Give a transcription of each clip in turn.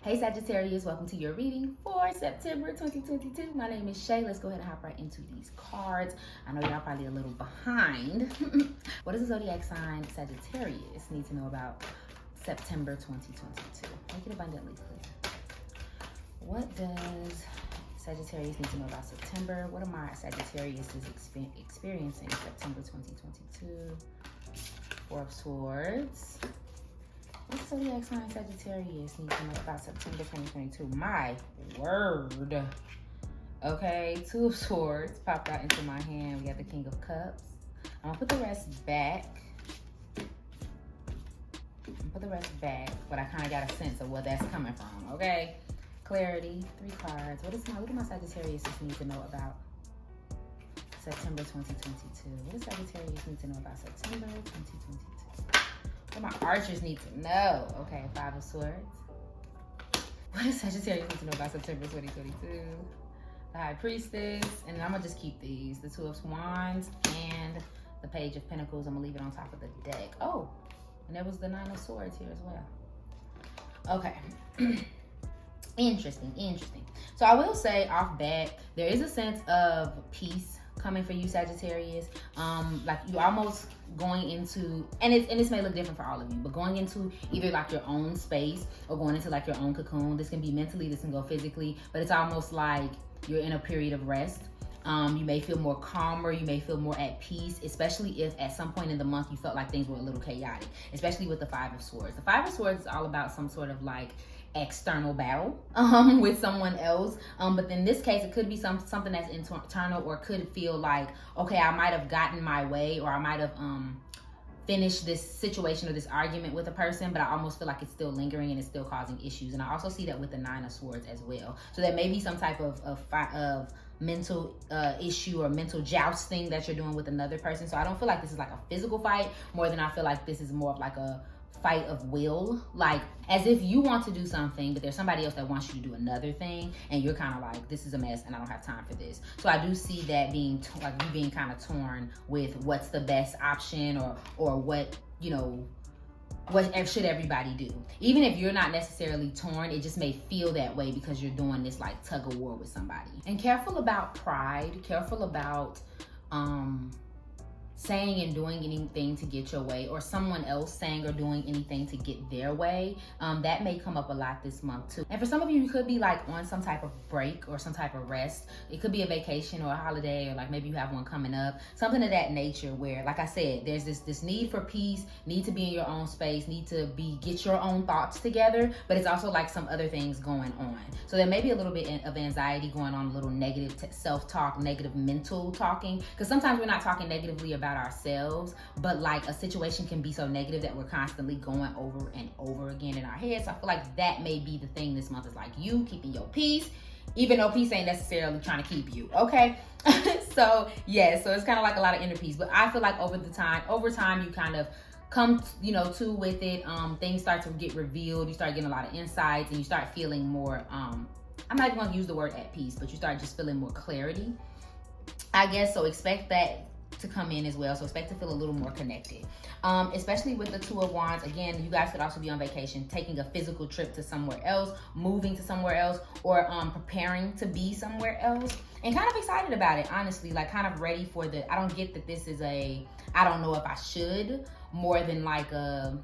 Hey Sagittarius, welcome to your reading for September 2022. My name is Shay. Let's go ahead and hop right into these cards. I know y'all probably a little behind. What does the zodiac sign Sagittarius need to know about September 2022? Make it abundantly clear. What does Sagittarius need to know about September? What am I Sagittarius is experiencing September 2022? Four of Swords. What does zodiac sign Sagittarius need to know about September 2022? My word. Okay, Two of Swords popped out into my hand. We got the King of Cups. I'm gonna put the rest back. But I kind of got a sense of where that's coming from, okay? Clarity, 3 cards. What do my Sagittarius need to know about September 2022? What does Sagittarius need to know about September 2022? What my archers need to know. Okay, 5 of Swords. What does Sagittarius need to know about September 2022? The High Priestess. And I'm going to just keep these. The 2 of Wands and the Page of Pentacles. I'm going to leave it on top of the deck. Oh, and there was the 9 of Swords here as well. Okay. Interesting. So I will say off bat, there is a sense of peace coming for you, Sagittarius. Like you almost going into, and this may look different for all of you, but going into either like your own space or going into like your own cocoon. This can be mentally, this can go physically, but it's almost like you're in a period of rest. You may feel more calmer, you may feel more at peace, especially if at some point in the month you felt like things were a little chaotic, especially with the 5 of Swords. The 5 of Swords is all about some sort of like external battle with someone else, but in this case it could be something that's internal, or could feel like, okay, I might have gotten my way, or I might have finished this situation or this argument with a person, but I almost feel like it's still lingering and it's still causing issues. And I also see that with the 9 of Swords as well. So there may be some type of mental issue or mental jousting that you're doing with another person. So I don't feel like this is like a physical fight, more than I feel like this is more of like a fight of will, like as if you want to do something, but there's somebody else that wants you to do another thing, and you're kind of like, this is a mess and I don't have time for this. So I do see that being like you being kind of torn with what's the best option, or what, you know, what should everybody do. Even if you're not necessarily torn, it just may feel that way because you're doing this like tug of war with somebody. And careful about pride, careful about saying and doing anything to get your way, or someone else saying or doing anything to get their way. That may come up a lot this month too. And for some of you, you could be like on some type of break or some type of rest. It could be a vacation or a holiday, or like maybe you have one coming up, something of that nature, where, like I said, there's this need for peace, need to be in your own space, need to get your own thoughts together, but it's also like some other things going on. So there may be a little bit of anxiety going on, a little negative self-talk, negative mental talking, because sometimes we're not talking negatively about ourselves, but like a situation can be so negative that we're constantly going over and over again in our heads. So I feel like that may be the thing this month, is like you keeping your peace, even though peace ain't necessarily trying to keep you, okay? So yeah, so it's kind of like a lot of inner peace, but I feel like over time you kind of come, you know, to with it. Things start to get revealed, you start getting a lot of insights, and you start feeling more, I'm not even gonna use the word at peace, but you start just feeling more clarity, I guess. So expect that to come in as well. So expect to feel a little more connected, especially with the 2 of Wands. Again, you guys could also be on vacation, taking a physical trip to somewhere else, moving to somewhere else, or preparing to be somewhere else, and kind of excited about it, honestly, like kind of ready for the, I don't get that this is a, I don't know if I should, more than like a,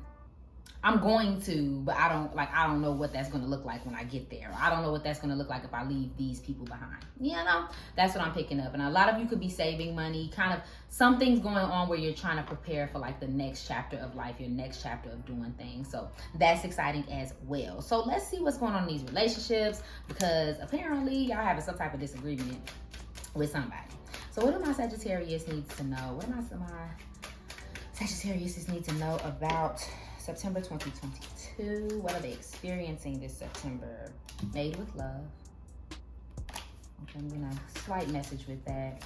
I'm going to, but I don't know what that's going to look like when I get there. I don't know what that's going to look like if I leave these people behind. You know, that's what I'm picking up. And a lot of you could be saving money, kind of something's going on where you're trying to prepare for like the next chapter of life, your next chapter of doing things. So that's exciting as well. So let's see what's going on in these relationships, because apparently y'all having some type of disagreement with somebody. So what do my Sagittarius needs to know? What do my Sagittarius need to know about September 2022? What are they experiencing this September? Made with love. Okay, I'm gonna slight message with that.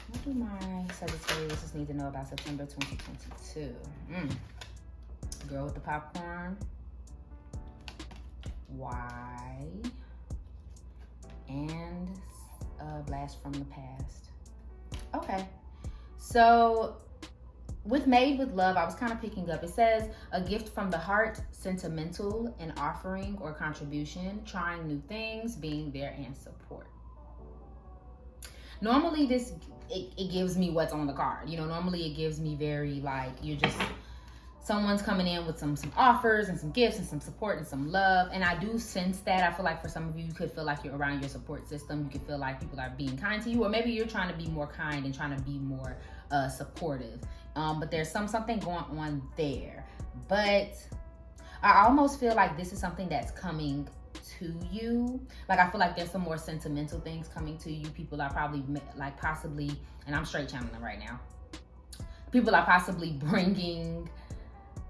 What do my Sagittarius need to know about September 2022? Girl with the popcorn. Why? And a blast from the past. Okay, so with Made with Love, I was kind of picking up. It says a gift from the heart, sentimental, an offering or contribution, trying new things, being there and support. Normally it gives me what's on the card. Normally it gives me very like, someone's coming in with some offers and some gifts and some support and some love. And I do sense that. I feel like for some of you could feel like you're around your support system. You could feel like people are being kind to you, or maybe you're trying to be more kind and trying to be more supportive. But there's something going on there. But I almost feel like this is something that's coming to you. Like, I feel like there's some more sentimental things coming to you. People are probably like possibly, and I'm straight channeling right now, people are possibly bringing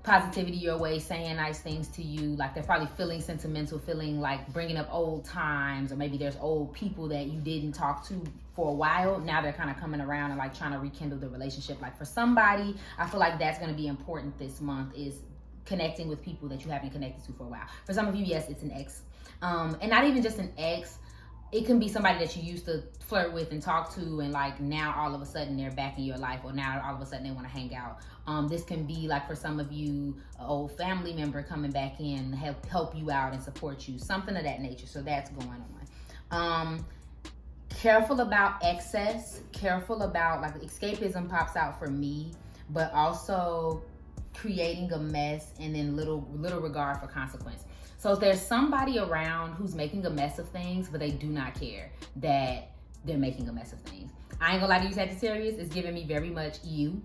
positivity your way, saying nice things to you. Like, they're probably feeling sentimental, feeling like bringing up old times, or maybe there's old people that you didn't talk to for a while. Now they're kind of coming around and like trying to rekindle the relationship. Like, for somebody, I feel like that's going to be important this month, is connecting with people that you haven't connected to for a while. For some of you, yes, it's an ex, and not even just an ex. It can be somebody that you used to flirt with and talk to, and like now all of a sudden they're back in your life, or now all of a sudden they want to hang out. This can be like, for some of you, an old family member coming back in, help you out and support you, something of that nature. So that's going on. Careful about excess. Careful about, like, escapism pops out for me, but also creating a mess and then little regard for consequence. So if there's somebody around who's making a mess of things, but they do not care that they're making a mess of things. I ain't gonna lie to you, Sagittarius, it's giving me very much you.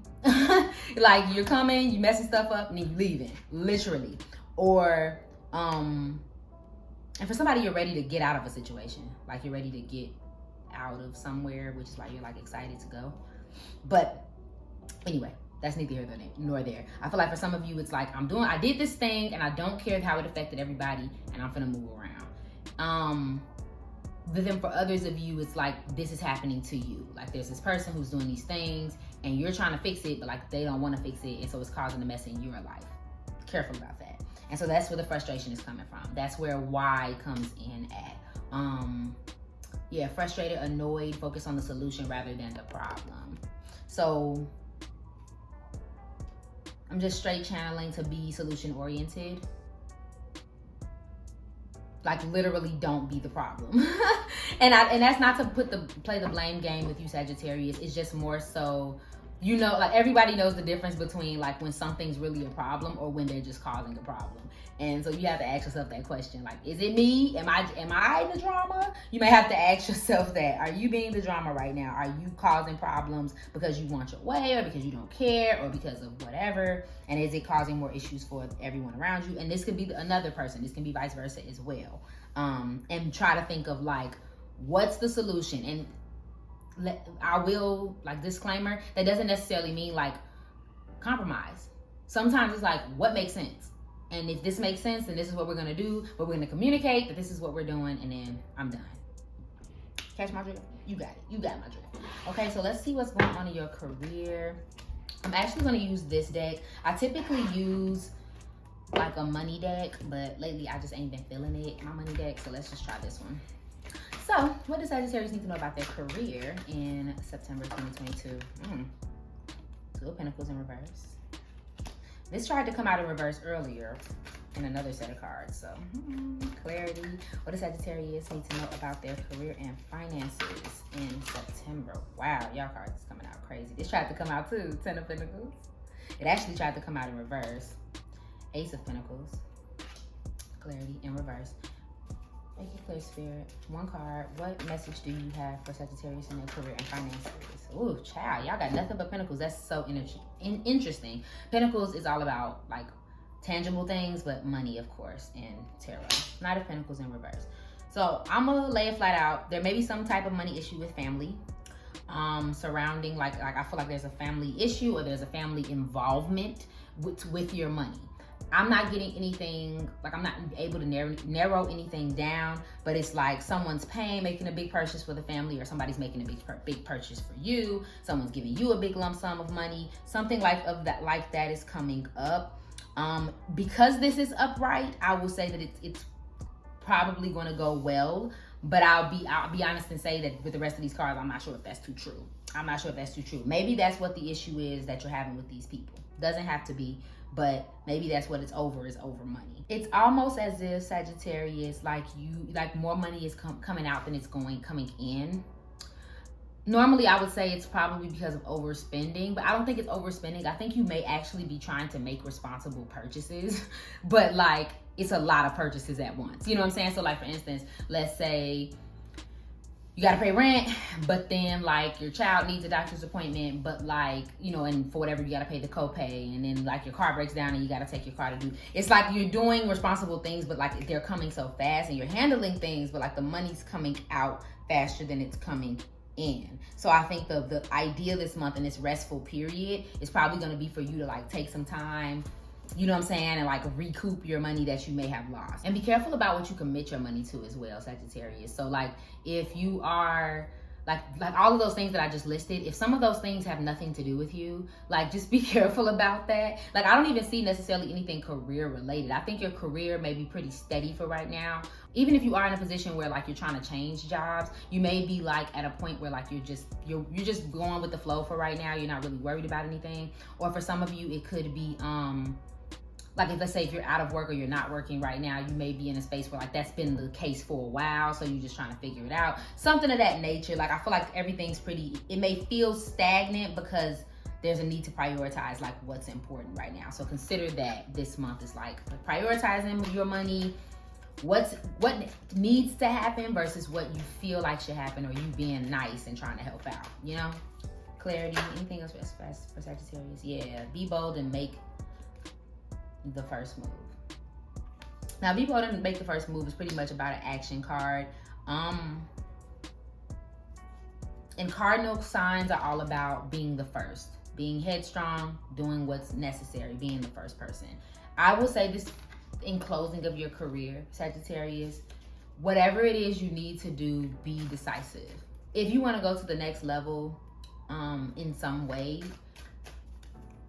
Like, you're coming, you messing stuff up, and then you leaving, literally. Or, and for somebody, you're ready to get out of a situation. Like, you're ready to get out of somewhere, which is why you're like excited to go. But anyway, that's neither here nor there. I feel like for some of you, it's like, I did this thing and I don't care how it affected everybody, and I'm gonna move around. But then for others of you, it's like, this is happening to you. Like, there's this person who's doing these things and you're trying to fix it, but like they don't want to fix it, and so it's causing a mess in your life. Careful about that. And so that's where the frustration is coming from. That's where why comes in at. Yeah, frustrated, annoyed, focus on the solution rather than the problem. So I'm just straight channeling to be solution oriented. Like, literally don't be the problem. and that's not to play the blame game with you, Sagittarius. It's just more so, like, everybody knows the difference between like when something's really a problem or when they're just causing a problem. And so you have to ask yourself that question, like, is it me? Am I the drama? You may have to ask yourself that. Are you being the drama right now? Are you causing problems because you want your way, or because you don't care, or because of whatever? And is it causing more issues for everyone around you? And this could be another person. This can be vice versa as well. And try to think of like, what's the solution? And I will, like, disclaimer, that doesn't necessarily mean like compromise. Sometimes it's like, what makes sense? And if this makes sense, then this is what we're gonna do. But we're gonna communicate that this is what we're doing, and then I'm done. Catch my drift? You got it. You got my drift. Okay, so let's see what's going on in your career. I'm actually gonna use this deck. I typically use like a money deck, but lately I just ain't been feeling it, my money deck. So let's just try this one. So, what does Sagittarius need to know about their career in September 2022? Two of Pentacles in reverse. This tried to come out in reverse earlier in another set of cards. So, clarity. What does Sagittarius need to know about their career and finances in September? Wow, y'all cards is coming out crazy. This tried to come out too, Ten of Pentacles. It actually tried to come out in reverse. Ace of Pentacles. Clarity in reverse. Thank you, clear spirit. One card. What message do you have for Sagittarius in their career and finances? Ooh, child, y'all got nothing but Pentacles. That's so interesting. Pentacles is all about like tangible things, but money, of course, in tarot. Knight of Pentacles in reverse. So I'm gonna lay it flat out. There may be some type of money issue with family, surrounding like I feel like there's a family issue, or there's a family involvement with your money. I'm not getting anything, like I'm not able to narrow anything down, but it's like someone's making a big purchase for the family, or somebody's making a big purchase for you. Someone's giving you a big lump sum of money. Something like that is coming up. Because this is upright, I will say that it's probably going to go well, but I'll be honest and say that with the rest of these cards, I'm not sure if that's too true. I'm not sure if that's too true. Maybe that's what the issue is that you're having with these people. Doesn't have to be, but maybe that's what it's over, is over money. It's almost as if, Sagittarius, like more money is coming out than it's coming in. Normally, I would say it's probably because of overspending, but I don't think it's overspending. I think you may actually be trying to make responsible purchases, but like it's a lot of purchases at once. You know what I'm saying? So like, for instance, let's say you got to pay rent, but then like your child needs a doctor's appointment, but like, you know, and for whatever, you got to pay the copay, and then like your car breaks down and you got to take your car to do. It's like you're doing responsible things, but like they're coming so fast, and you're handling things, but like the money's coming out faster than it's coming in. So I think the idea this month in this restful period is probably going to be for you to like take some time, you know what I'm saying, and like recoup your money that you may have lost. And be careful about what you commit your money to as well, Sagittarius. So like if you are like all of those things that I just listed, if some of those things have nothing to do with you, like just be careful about that. Like I don't even see necessarily anything career related. I think your career may be pretty steady for right now. Even if you are in a position where like you're trying to change jobs, you may be like at a point where like you're just going with the flow for right now. You're not really worried about anything. Or for some of you, it could be like if, let's say if you're out of work or you're not working right now, you may be in a space where like that's been the case for a while, so you're just trying to figure it out. Something of that nature. Like I feel like everything's it may feel stagnant because there's a need to prioritize like what's important right now. So consider that this month is like prioritizing your money, what needs to happen versus what you feel like should happen, or you being nice and trying to help out, you know? Clarity. Anything else for Sagittarius? Yeah, be bold and make the first move. Now, be bold and make the first move is pretty much about an action card. And cardinal signs are all about being the first, being headstrong, doing what's necessary, being the first person. I will say this in closing of your career, Sagittarius, whatever it is you need to do, be decisive. If you want to go to the next level in some way,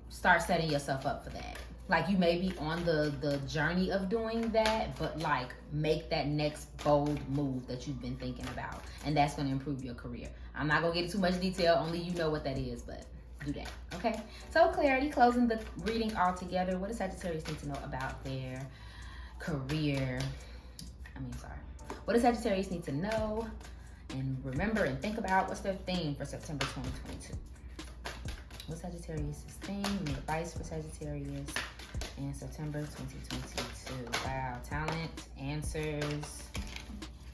start setting yourself up for that. Like you may be on the journey of doing that, but like make that next bold move that you've been thinking about, and that's going to improve your career. I'm not going to get into too much detail, only you know what that is, but do that, okay? So clarity, closing the reading all together. What does Sagittarius need to know about their career? What does Sagittarius need to know and remember and think about? What's their theme for September 2022? What's Sagittarius' theme and advice for Sagittarius in September 2022? Wow, talent, answers.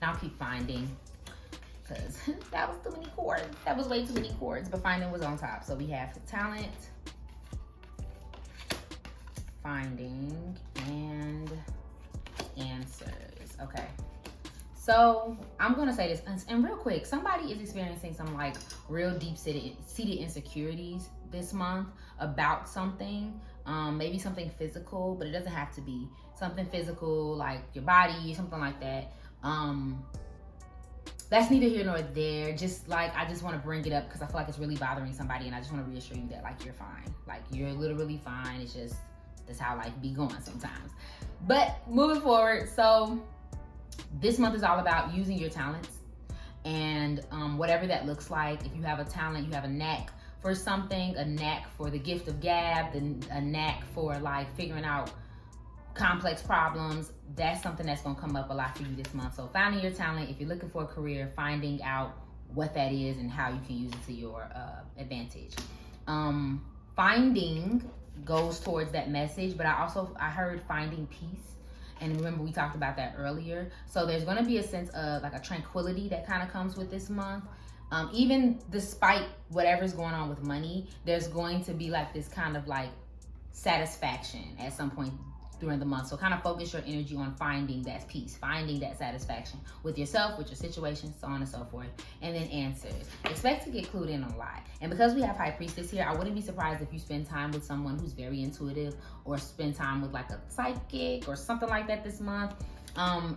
I'll keep finding, because that was too many chords. That was way too many chords, but finding was on top. So we have talent, finding, and answers. Okay. So I'm gonna say this, and real quick, somebody is experiencing some like real deep-seated insecurities this month about something, maybe something physical, but it doesn't have to be something physical like your body, something like that. That's neither here nor there. Just like, I just want to bring it up because I feel like it's really bothering somebody, and I just want to reassure you that like you're fine. Like you're literally fine. It's just, that's how life be going sometimes. But moving forward, so this month is all about using your talents, and whatever that looks like. If you have a talent, you have a knack for something, a knack for the gift of gab, then a knack for like figuring out complex problems, that's something that's going to come up a lot for you this month. So finding your talent, if you're looking for a career, finding out what that is and how you can use it to your advantage. Finding goes towards that message, but I heard finding peace. And remember, we talked about that earlier. So there's going to be a sense of like a tranquility that kind of comes with this month. Even despite whatever's going on with money, there's going to be like this kind of like satisfaction at some point during the month. So kind of focus your energy on finding that peace, finding that satisfaction with yourself, with your situation, so on and so forth. And then answers. Expect to get clued in a lot. And because we have High Priestess here, I wouldn't be surprised if you spend time with someone who's very intuitive, or spend time with like a psychic or something like that this month.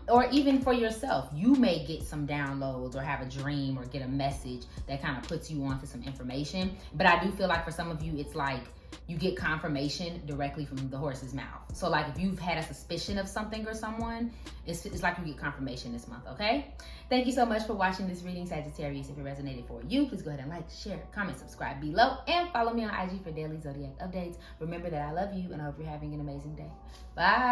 Or even for yourself, you may get some downloads or have a dream or get a message that kind of puts you onto some information. But I do feel like for some of you, it's like you get confirmation directly from the horse's mouth. So like if you've had a suspicion of something or someone, it's like you get confirmation this month, okay? Thank you so much for watching this reading, Sagittarius. If it resonated for you, please go ahead and like, share, comment, subscribe below, and follow me on IG for daily zodiac updates. Remember that I love you, and I hope you're having an amazing day. Bye.